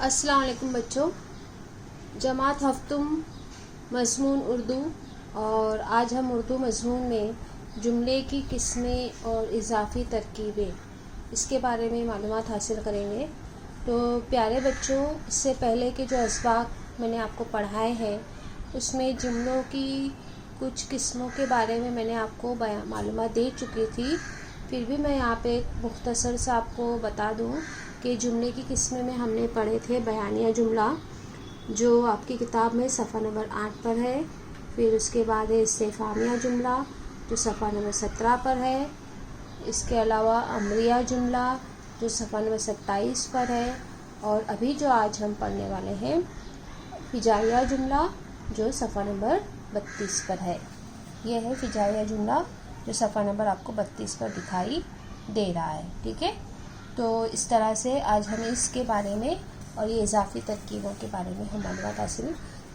अस्सलाम वालेकुम बच्चों। जमात हफ्तुम मज़मून उर्दू, और आज हम उर्दू मज़मून में जुमले की किस्में और इजाफ़ी तरकीबें इसके बारे में मालूमात हासिल करेंगे। तो प्यारे बच्चों, इससे पहले के जो असबाक मैंने आपको पढ़ाए हैं उसमें जुमलों की कुछ किस्मों के बारे में मैंने आपको मालूमात दे चुकी थी। फिर भी मैं यहाँ पे एक मुख्तसर से आपको बता दूँ कि जुमले की किस्में में हमने पढ़े थे बयानिया जुमला, जो आपकी किताब में सफ़ा नंबर 8 पर है। फिर उसके बाद है इस्तिफ़ामिया जुमला, जो सफ़ा नंबर 17 पर है। इसके अलावा अमरिया जुमला, जो सफ़ा नंबर 27 पर है। और अभी जो आज हम पढ़ने वाले हैं फिजाइया जुमला, जो सफ़ा नंबर 32 पर है। यह है फिजाइया जुमला, जो सफ़ा नंबर आपको 32 पर दिखाई दे रहा है। ठीक है, तो इस तरह से आज हम इसके बारे में और ये इजाफ़ी तरकीबों के बारे में हम मालूमात हासिल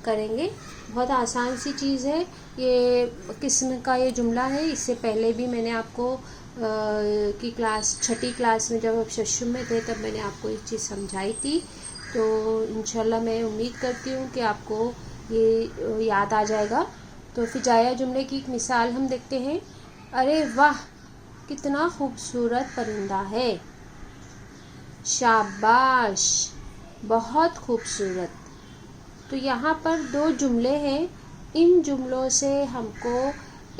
करेंगे। बहुत आसान सी चीज़ है, ये किस्म का ये जुमला है। इससे पहले भी मैंने आपको की क्लास 6ठी क्लास में जब आप शशुम में थे तब मैंने आपको एक चीज़ समझाई थी। तो इंशाल्लाह मैं उम्मीद करती हूँ कि आपको ये याद आ जाएगा। तो फिजाइया जुमले की एक मिसाल हम देखते हैं। अरे वाह, कितना खूबसूरत परिंदा है। शाबाश, बहुत खूबसूरत। तो यहाँ पर 2 जुमले हैं। इन जुमलों से हमको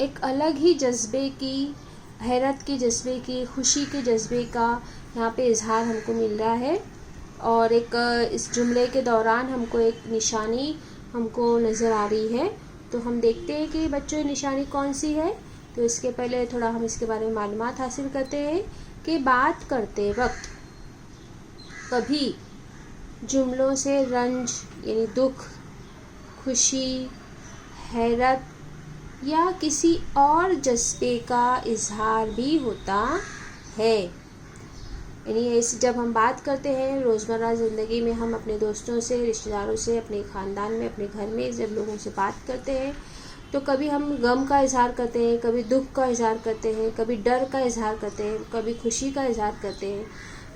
एक अलग ही जज्बे की, हैरत के जज्बे की, खुशी के जज्बे का यहाँ पे इजहार हमको मिल रहा है। और एक इस जुमले के दौरान हमको एक निशानी हमको नज़र आ रही है। तो हम देखते हैं कि बच्चों ये निशानी कौन सी है। तो इसके पहले थोड़ा हम इसके बारे में मालूमात हासिल करते हैं कि बात करते वक्त कभी जुमलों से रंज यानी दुख, खुशी, हैरत या किसी और जज्बे का इजहार भी होता है। यानी जब हम बात करते हैं रोज़मर्रा ज़िंदगी में, हम अपने दोस्तों से, रिश्तेदारों से, अपने ख़ानदान में, अपने घर में जब लोगों से बात करते हैं तो कभी हम गम का इजहार करते हैं, कभी दुख का इजहार करते हैं, कभी डर का इजहार करते हैं, कभी खुशी का इजहार करते हैं।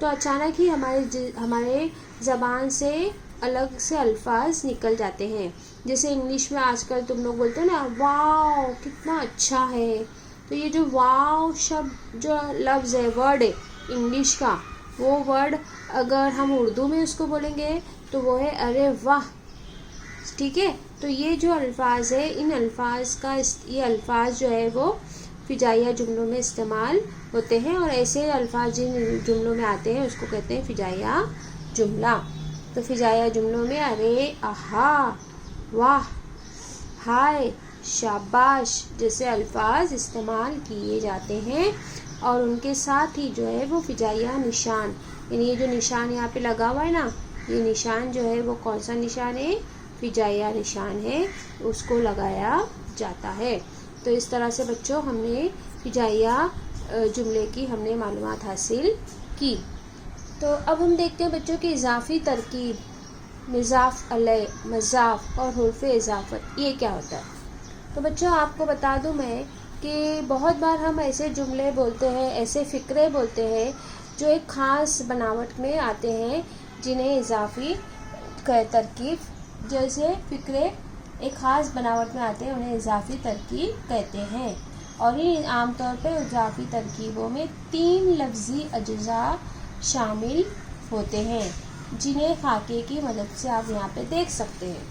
तो अचानक ही हमारे ज़बान से अलग से अल्फाज निकल जाते हैं। जैसे इंग्लिश में आजकल तुम लोग बोलते हो ना, वाओ कितना अच्छा है। तो ये जो वाओ शब्द, जो लफ्ज़ है, वर्ड है इंग्लिश का, वो वर्ड अगर हम उर्दू में उसको बोलेंगे तो वो है अरे वाह। ठीक है, तो ये जो अल्फाज है, इन अल्फाज का ये अल्फाज जो है वो फिजाइया जुमलों में इस्तेमाल होते हैं। और ऐसे अल्फाज जिन जुमलों में आते हैं उसको कहते हैं फिजाइया जुमला। तो फिजाइया जुमलों में अरे, आहा, वाह, हाय, शाबाश जैसे अल्फाज इस्तेमाल किए जाते हैं। और उनके साथ ही जो है वो फिजाइया निशान, यानी ये जो निशान यहाँ पे लगा हुआ है ना, ये निशान जो है वो कौन सा निशान है? फिजाइया निशान है, उसको लगाया जाता है। तो इस तरह से बच्चों हमने फिजाइया जुमले की हमने मालूमात हासिल की। तो अब हम देखते हैं बच्चों की इजाफ़ी तरकीब, मिज़ाफ़ अलय, मज़ाफ़ और हुर्फ़ इज़ाफ़त, ये क्या होता है। तो बच्चों आपको बता दूं मैं कि बहुत बार हम ऐसे जुमले बोलते हैं, ऐसे फ़िक्रे बोलते हैं जो एक ख़ास बनावट में आते हैं, जिन्हें इजाफ़ी तरकीब, जैसे फ़िक्रे एक ख़ास बनावट में आते हैं उन्हें इजाफ़ी तरकीब कहते हैं। और ये आमतौर पर इजाफ़ी तरकीबों में 3 लफ्ज़ी अज्ज़ा शामिल होते हैं, जिन्हें खाके की मदद से आप यहाँ पे देख सकते हैं।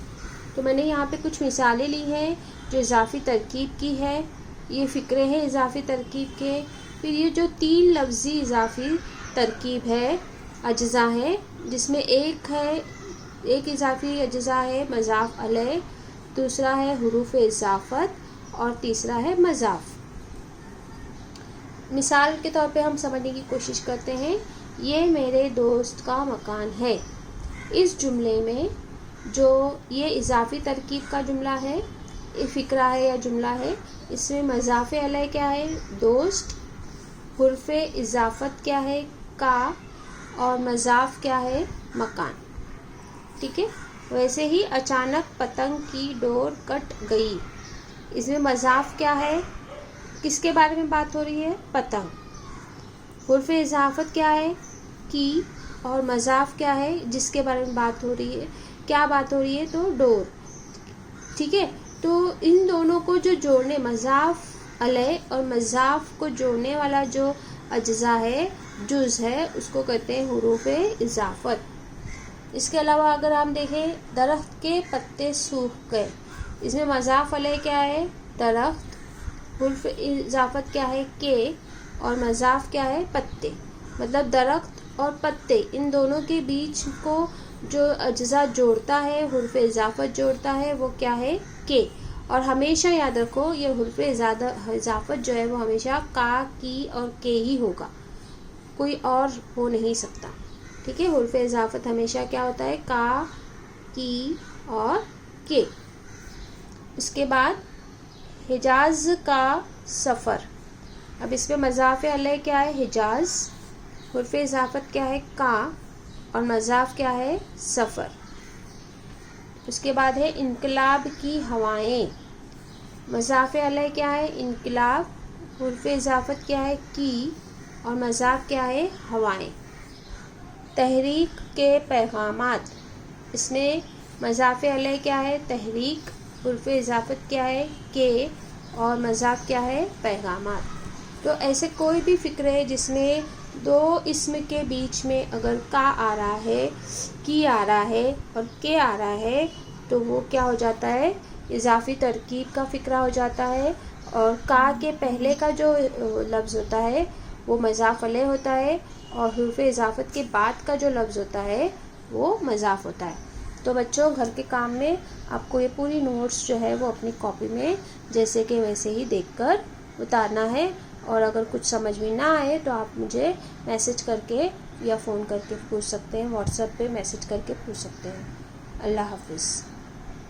तो मैंने यहाँ पे कुछ मिसालें ली हैं जो इजाफ़ी तरकीब की है। ये फ़िक्रे हैं इजाफ़ी तरकीब के। फिर ये जो 3 लफ्ज़ी इजाफ़ी तरकीब है, अज्ज़ा है, जिसमें एक इजाफ़ी अज्ज़ा है मज़ाफ़ अलय, दूसरा है हुरूफ़ इज़ाफ़त और तीसरा है मज़ाफ़। मिसाल के तौर पे हम समझने की कोशिश करते हैं। ये मेरे दोस्त का मकान है। इस जुमले में जो ये इजाफ़ी तरकीब का जुमला है, ये फ़िक्रा है या जुमला है, इसमें मज़ाफ़ अलय क्या है? दोस्त। हुर्फ़ इज़ाफ़त क्या है? का। और मज़ाफ़ क्या है? मकान। ठीक है, वैसे ही अचानक पतंग की डोर कट गई, इसमें मज़ाफ़ क्या है? किसके बारे में बात हो रही है? पतंग। हुर्फ़ इज़ाफ़त क्या है? की। اور مضاف کیا ہے جس کے بارے میں بات ہو رہی ہے، کیا بات ہو رہی ہے، تو ڈور. ٹھیک ہے، تو ان دونوں کو جو جوڑنے، مضاف علیہ اور مضاف کو جوڑنے والا جو اجزاء ہے، جز ہے، اس کو کہتے ہیں حروف اضافت. اس کے علاوہ اگر ہم دیکھیں درخت کے پتے سوکھ گئے، اس میں مضاف علیہ کیا ہے، درخت، حرف اضافت کیا ہے، کے، اور مضاف کیا ہے، پتے. مطلب درخت اور پتے ان دونوں کے بیچ کو جو اجزاء جوڑتا ہے، حرف اضافت جوڑتا ہے، وہ کیا ہے، کے. اور ہمیشہ یاد رکھو یہ حرف اضافت جو ہے وہ ہمیشہ کا، کی اور کے ہی ہوگا، کوئی اور ہو نہیں سکتا. ٹھیک ہے، حرف اضافت ہمیشہ کیا ہوتا ہے، کا، کی اور کے. اس کے بعد حجاز کا سفر. اب اس میں مضاف علیہ کیا ہے، حجاز، حرف اضافت کیا ہے، کا، اور مضاف کیا ہے، سفر. اس کے بعد ہے انقلاب کی ہوائیں. مضاف علیہ کیا ہے، انقلاب، حرف اضافت کیا ہے، کی، اور مضاف کیا ہے، ہوائیں. تحریک کے پیغامات. اس میں مضاف علیہ کیا ہے، تحریک، حرف اضافت کیا ہے، کے، اور مضاف کیا ہے، پیغامات. تو ایسے کوئی بھی فقرے جس میں دو اسم کے بیچ میں اگر کا آ رہا ہے، کی آ رہا ہے اور کے آ رہا ہے تو وہ کیا ہو جاتا ہے، اضافی ترکیب کا فقرہ ہو جاتا ہے. اور کا کے پہلے کا جو لفظ ہوتا ہے وہ مضاف علیہ ہوتا ہے، اور حرف اضافت کے بعد کا جو لفظ ہوتا ہے وہ مضاف ہوتا ہے. تو بچوں گھر کے کام میں آپ کو یہ پوری نوٹس جو ہے وہ اپنی کاپی میں جیسے کہ ویسے ہی دیکھ کر اتارنا ہے. اور اگر کچھ سمجھ میں نہ آئے تو آپ مجھے میسج کر کے یا فون کر کے پوچھ سکتے ہیں، واٹس ایپ پہ میسج کر کے پوچھ سکتے ہیں. اللہ حافظ.